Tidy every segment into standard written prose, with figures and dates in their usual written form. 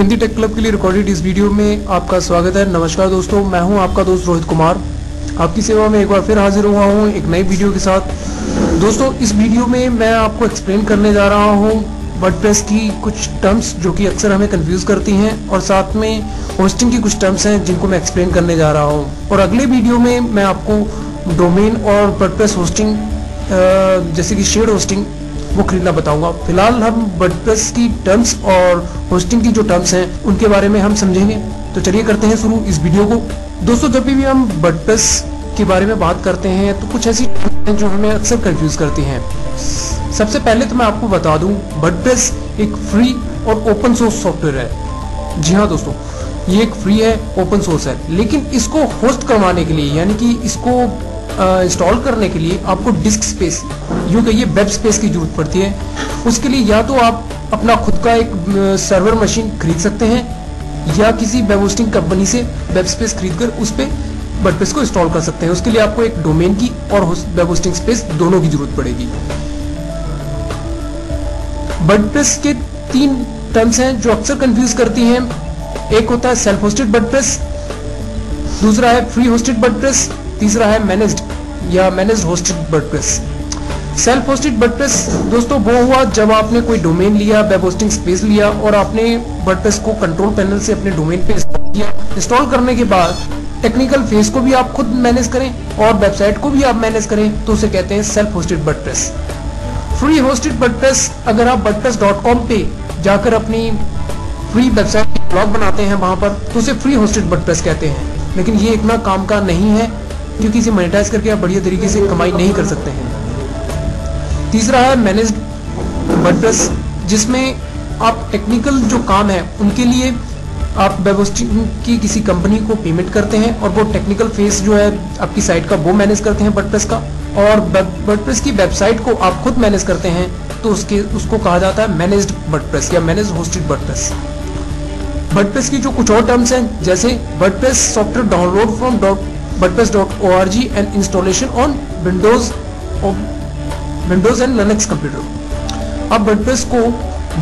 Hindi take club के लिए recorded इस वीडियो में आपका स्वागत है। नमस्कार दोस्तों, मैं हूं आपका दोस्त रोहित कुमार, आपकी सेवा में एक बार फिर हाजिर हुआ हूं एक नई वीडियो के साथ। दोस्तों, इस वीडियो में मैं आपको एक्सप्लेन करने जा रहा हूं वर्डप्रेस की कुछ टर्म्स जो कि अक्सर हमें कंफ्यूज करती हैं, और साथ में होस्टिंग की कुछ टर्म्स हैं जिनको मैं एक्सप्लेन करने जा रहा हूं। और अगले वीडियो में मैं आपको डोमेन और वर्डप्रेस होस्टिंग जैसे कि शेयर्ड होस्टिंग वो खरीदना बताऊंगा। फिलहाल हम वर्डप्रेस की टर्म्स और होस्टिंग की जो टर्म्स हैं उनके बारे में हम समझेंगे। तो चलिए करते हैं शुरू इस वीडियो को। दोस्तों, जब भी हम वर्डप्रेस के बारे में बात करते हैं तो कुछ ऐसी टर्म्स हैं जो हमें अक्सर कंफ्यूज करती हैं। सबसे पहले तो मैं आपको बता दूं, वर्डप्रेस एक फ्री और ओपन सोर्स सॉफ्टवेयर है। जी हाँ दोस्तों, ये एक फ्री है, ओपन सोर्स है, लेकिन इसको होस्ट करवाने के लिए यानी कि इसको इंस्टॉल करने के लिए आपको डिस्क स्पेस, यूं कहिए वेब स्पेस की जरूरत पड़ती है। उसके लिए या तो आप अपना खुद का एक सर्वर मशीन खरीद सकते हैं या किसी वेब होस्टिंग कंपनी से वेब स्पेस खरीदकर उस पे वर्डप्रेस को इंस्टॉल कर सकते हैं। उसके लिए आपको एक डोमेन की और वेब होस्टिंग स्पेस दोनों की जरूरत पड़ेगी। वर्डप्रेस के 3 टर्म्स हैं जो अक्सर कंफ्यूज करती हैं। एक होता है सेल्फ होस्टेड वर्डप्रेस, दूसरा है फ्री होस्टेड वर्डप्रेस, तीसरा है मैनेज्ड या managed hosted WordPress. Self hosted WordPress दोस्तों वो हुआ जब आपने कोई डोमेन लिया, वेब होस्टिंग स्पेस लिया और आपने वर्डप्रेस को कंट्रोल पैनल से अपने डोमेन पे इंस्टॉल किया। इंस्टॉल करने के बाद टेक्निकल फेज को भी आप खुद मैनेज करें और वेबसाइट को भी आप मैनेज करें तो उसे कहते हैं self hosted WordPress. Free hosted WordPress, अगर आप wordpress.com पे जाकर अपनी फ्री वेबसाइट ब्लॉग बनाते हैं वहां पर तो उसे फ्री होस्टेड वर्डप्रेस कहते हैं, लेकिन ये इतना काम का नहीं है क्योंकि इसे मोनेटाइज करके आप बढ़िया तरीके से कमाई नहीं कर सकते हैं। तीसरा है मैनेज्ड वर्डप्रेस, जिसमें आप टेक्निकल जो काम है उनके लिए आप वेब होस्टिंग की किसी कंपनी को पेमेंट करते हैं और वो टेक्निकल फेस जो है आपकी साइट का वो मैनेज करते हैं वर्डप्रेस का, और वर्डप्रेस की वेबसाइट को आप खुद मैनेज करते हैं तो उसको कहा जाता है मैनेज्ड वर्डप्रेस या मैनेज्ड होस्टेड वर्डप्रेस। वर्डप्रेस की जो कुछ और टर्म्स हैं जैसे WordPress software download from wordpress.org and installation on Windows and Linux computer. आप वर्डप्रेस को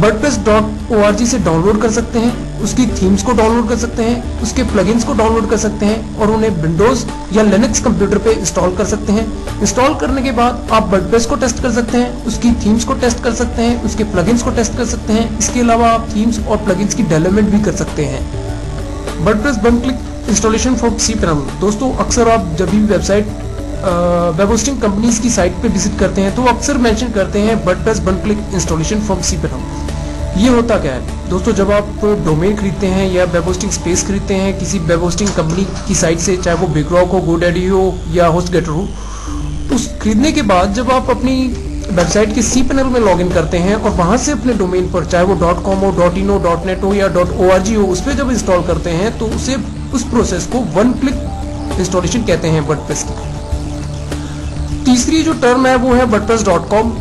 wordpress.org से डाउनलोड कर सकते हैं, उसकी थीम्स को डाउनलोड कर सकते हैं, उसके प्लगइन्स को डाउनलोड कर सकते हैं और उन्हें विंडोज या लिनक्स कंप्यूटर पे इंस्टॉल कर सकते हैं। इंस्टॉल करने के बाद आप वर्डप्रेस को टेस्ट कर सकते हैं, उसकी थीम्स को टेस्ट कर सकते हैं, उसके प्लगइन्स को टेस्ट कर सकते हैं। इसके अलावा आप थीम्स और प्लगइन्स की डेवलपमेंट भी कर सकते हैं। WordPress one click installation from cPanel। दोस्तों, अक्सर आप जब भी वेबसाइट वेब होस्टिंग कंपनीज की साइट पे विजिट करते हैं तो अक्सर मेंशन करते हैं WordPress one click installation from cPanel। ये होता क्या है दोस्तों, जब आप डोमेन खरीदते हैं या वेब होस्टिंग स्पेस खरीदते हैं किसी वेब होस्टिंग कंपनी की साइट से, चाहे वो बिगरॉक हो, गोडैडी हो या होस्टगेटर हो, उस खरीदने के बाद जब आप अपनी वेबसाइट के cPanel में लॉगिन करते हैं और वहां से अपने डोमेन पर, चाहे वो .com हो, .in हो, .net हो या .org हो, उस पर जब इंस्टॉल करते हैं तो उस प्रोसेस को वन क्लिक इंस्टॉलेशन कहते हैं वर्डप्रेस की। तीसरी जो टर्म है वो है wordpress.com।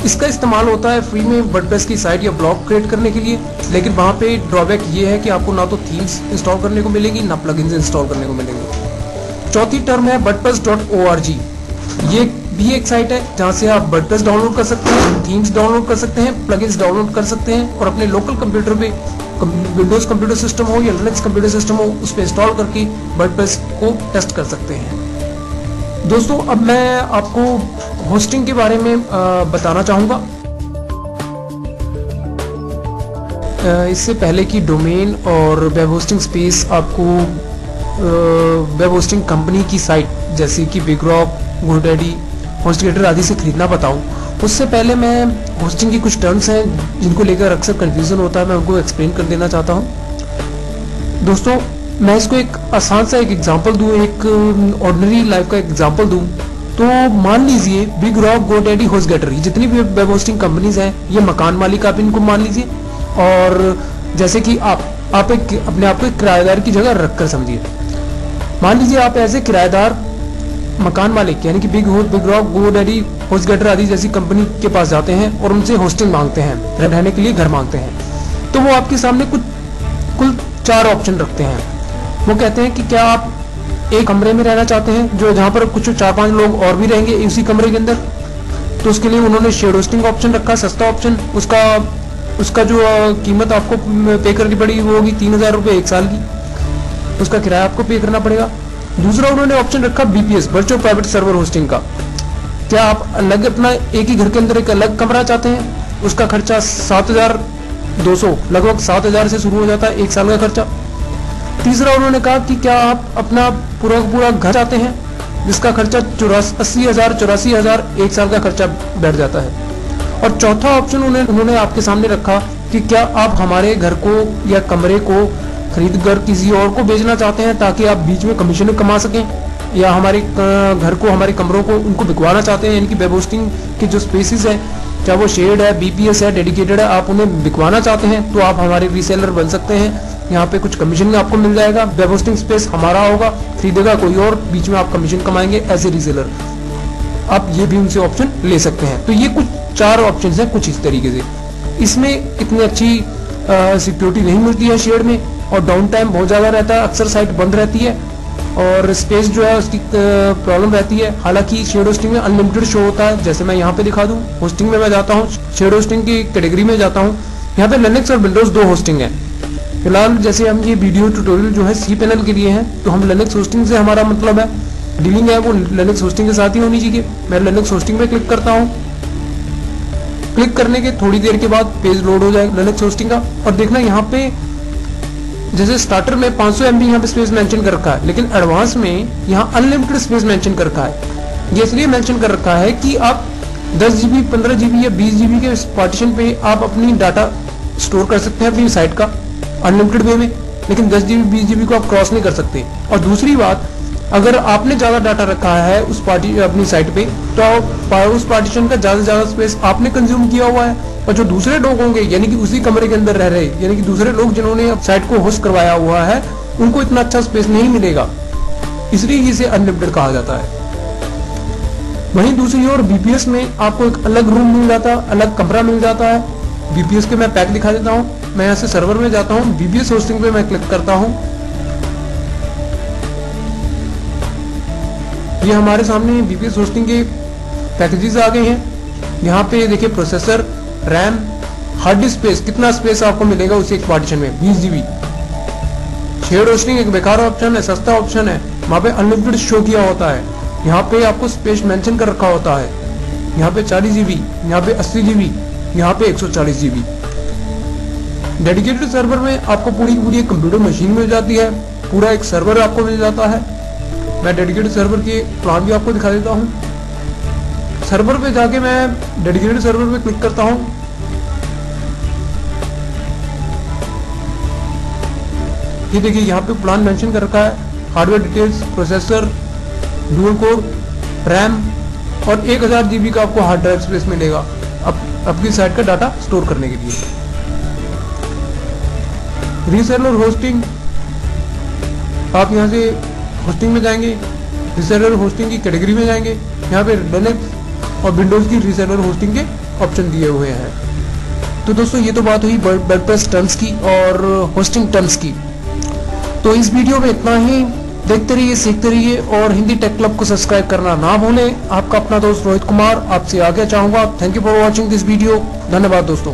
इसका इस्तेमाल होता है फ्री में वर्डप्रेस की साइट या ब्लॉग क्रिएट करने के लिए, लेकिन वहां पे ड्रॉबैक ये है कि आपको ना तो थीम्स इंस्टॉल करने को मिलेगी ना प्लगइन्स इंस्टॉल करने को मिलेंगे। चौथी टर्म है wordpress.org। ये भी एक साइट है जहां से आप वर्डप्रेस डाउनलोड कर सकते हैं, थीम्स डाउनलोड कर सकते हैं, प्लगइन्स डाउनलोड कर सकते हैं और अपने लोकल कंप्यूटर पे, विंडोज कंप्यूटर सिस्टम हो या लिनक्स कंप्यूटर सिस्टम हो, उस पर इंस्टॉल करके वर्डप्रेस को टेस्ट कर सकते हैं। दोस्तों, अब मैं आपको होस्टिंग के बारे में बताना चाहूँगा। इससे पहले कि डोमेन और वेब होस्टिंग स्पेस आपको वेब होस्टिंग कंपनी की साइट जैसे कि बिगरॉक, गोडैडी, होस्टगेटर आदि से खरीदना बताऊं, उससे पहले मैं होस्टिंग की कुछ टर्म्स हैं जिनको लेकर अक्सर कंफ्यूजन होता है, मैं उनको एक्सप्लेन कर देना चाहता हूं। दोस्तों, मैं इसको एक आसान सा एक एग्जांपल दूं, एक ऑर्डिनरी लाइफ का एग्जांपल दूं तो मान लीजिए बिगरॉक, गोडैडी, होस्टगेटर, ये जितनी भी वेब होस्टिंग कंपनीज हैं ये मकान मालिक आप इनको मान लीजिए, और जैसे कि आप अपने आप को एक किराएदार की जगह रखकर समझिए। मान लीजिए आप ऐसे किराएदार मकान मालिक यानी कि बिगरॉक, गोडैडी, होस्टगेटर आदि जैसी कंपनी के पास जाते हैं और उनसे होस्टिंग मांगते हैं, रहने के लिए घर मांगते हैं। तो वो आपके सामने कुल 4 ऑप्शन रखते हैं। वो कहते हैं कि क्या आप एक कमरे में रहना चाहते हैं जो जहां पर कुछ 4-5 लोग और भी रहेंगे उसी कमरे के अंदर, तो उसके लिए उन्होंने शेयर्ड होस्टिंग ऑप्शन रखा, सस्ता ऑप्शन। उसका उसका जो कीमत आपको पे करनी पड़ेगी वो होगी 3000 रुपये 1 साल की, उसका किराया आपको पे करना पड़ेगा। दूसरा उन्होंने ऑप्शन रखा BPS, virtual private server hosting का। क्या आप अलग अपना एक ही घर के अंदर एक अलग कमरा चाहते हैं, उसका खर्चा 7200, लगभग 7000 से शुरू हो जाता है 1 साल का खर्चा। तीसरा उन्होंने कहा कि क्या आप अपना पूरा घर चाहते हैं, जिसका खर्चा 84,000 1 साल का खर्चा बैठ जाता है। और चौथा ऑप्शन उन्होंने आपके सामने रखा कि क्या आप हमारे घर को या कमरे को खरीद कर किसी और को बेचना चाहते हैं ताकि आप बीच में कमीशन कमा सकें, या हमारे घर को, हमारे कमरों को उनको बिकवाना चाहते हैं, यानी कि वेब होस्टिंग की जो स्पेसिस है, चाहे वो शेड है, BPS है, डेडिकेटेड है, आप उन्हें बिकवाना चाहते हैं तो आप हमारे रीसेलर बन सकते हैं। यहाँ पे कुछ कमीशन आपको मिल जाएगा, वेब होस्टिंग स्पेस हमारा होगा, खरीदेगा कोई और, बीच में आप कमीशन कमाएंगे एज ए रीसेलर। आप ये भी उनसे ऑप्शन ले सकते हैं। तो ये कुछ 4 ऑप्शन हैं कुछ इस तरीके से। इसमें इतनी अच्छी सिक्योरिटी नहीं मिलती है शेड में, और डाउन टाइम बहुत ज्यादा रहता है, अक्सर साइट बंद रहती है, और स्पेस जो है उसकी प्रॉब्लम रहती है। हालांकि शेड होस्टिंग में अनलिमिटेड शो होता है, जैसे मैं यहाँ पे दिखा दूं, होस्टिंग में मैं जाता हूँ, शेड होस्टिंग की कैटेगरी में जाता हूँ, यहाँ पे लिनक्स और विंडोज 2 होस्टिंग है। फिलहाल जैसे हम ये वीडियो ट्यूटोरियल जो है cPanel के लिए है, तो हम लिनक्स होस्टिंग से हमारा मतलब है, डीलिंग है वो लिनक्स होस्टिंग के साथ ही होनी चाहिए। मैं लिनक्स होस्टिंग में क्लिक करता हूँ। क्लिक करने के थोड़ी देर के बाद पेज लोड हो जाएगा लिनक्स होस्टिंग का, और देखना यहाँ पे जैसे स्टार्टर में 500 MB यहाँ पे स्पेस मेंशन कर रखा है, लेकिन एडवांस में यहाँ अनलिमिटेड स्पेस मेंशन कर रखा है। ये इसलिए मेंशन कर रखा है कि आप 10 GB, 15 GB या 20 GB के पार्टीशन पे आप अपनी डाटा स्टोर कर सकते हैं अपनी साइट का अनलिमिटेड वे में, लेकिन 10 GB 20 GB को आप क्रॉस नहीं कर सकते। और दूसरी बात, अगर आपने ज्यादा डाटा रखा है उस अपनी साइट पे, तो उस पार्टीशन का ज्यादा से ज्यादा स्पेस आपने कंज्यूम किया हुआ है, और जो दूसरे लोग होंगे यानी कि उसी कमरे के अंदर रह रहे, यानी कि दूसरे लोग जिन्होंने साइट को होस्ट करवाया हुआ है, उनको इतना अच्छा स्पेस नहीं मिलेगा, इसलिए इसे अनलिमिटेड कहा जाता है। वहीं दूसरी ओर BPS में आपको एक अलग रूम मिल जाता है, अलग कमरा मिल जाता है। BPS के मैं पैक दिखा देता हूँ। मैं यहाँ से सर्वर में जाता हूँ, BPS होस्टिंग पे मैं क्लिक करता हूँ। ये हमारे सामने BPS होस्टिंग के पैकेजेस आ गए हैं। यहाँ पे देखिए processor, RAM, hard disk space, कितना स्पेस आपको मिलेगा उसी एक पार्टीशन में, 20 GB। शेयर होस्टिंग एक बेकार ऑप्शन है, सस्ता ऑप्शन है, वहाँ पे अनलिमिटेड शो किया होता है। यहाँ पे आपको स्पेस मेंशन कर रखा होता है, यहाँ पे 40 GB, यहाँ पे 80 GB, यहाँ पे 140 GB। डेडिकेटेड सर्वर में आपको पूरी एक कंप्यूटर मशीन मिल जाती है, पूरा एक सर्वर आपको मिल जाता है। मैं डेडिकेटेड सर्वर के प्लान भी आपको दिखा देता हूँ। सर्वर पे जाके मैं डेडिकेटेड सर्वर पे क्लिक करता हूँ। ये देखिए यहाँ पे प्लान मेंशन कर रखा है, hardware details, processor, dual core, RAM, और 1000 GB का आपको हार्ड ड्राइव स्पेस मिलेगा आपकी साइट का डाटा स्टोर करने के लिए। रीसेलर होस्टिंग, आप यहाँ से होस्टिंग में जाएंगे, रीसेलर होस्टिंग की कैटेगरी में जाएंगे, यहाँ पे लिनक्स और विंडोज की रीसेलर होस्टिंग के ऑप्शन दिए हुए हैं। तो दोस्तों ये तो बात हुई वर्डप्रेस टर्म्स की और होस्टिंग टर्म्स की। तो इस वीडियो में इतना ही। देखते रहिए, सीखते रहिए, और हिंदी टेक क्लब को सब्सक्राइब करना ना भूलें। आपका अपना दोस्त रोहित कुमार आपसे आगे चाहूंगा। Thank you for watching this video. धन्यवाद दोस्तों।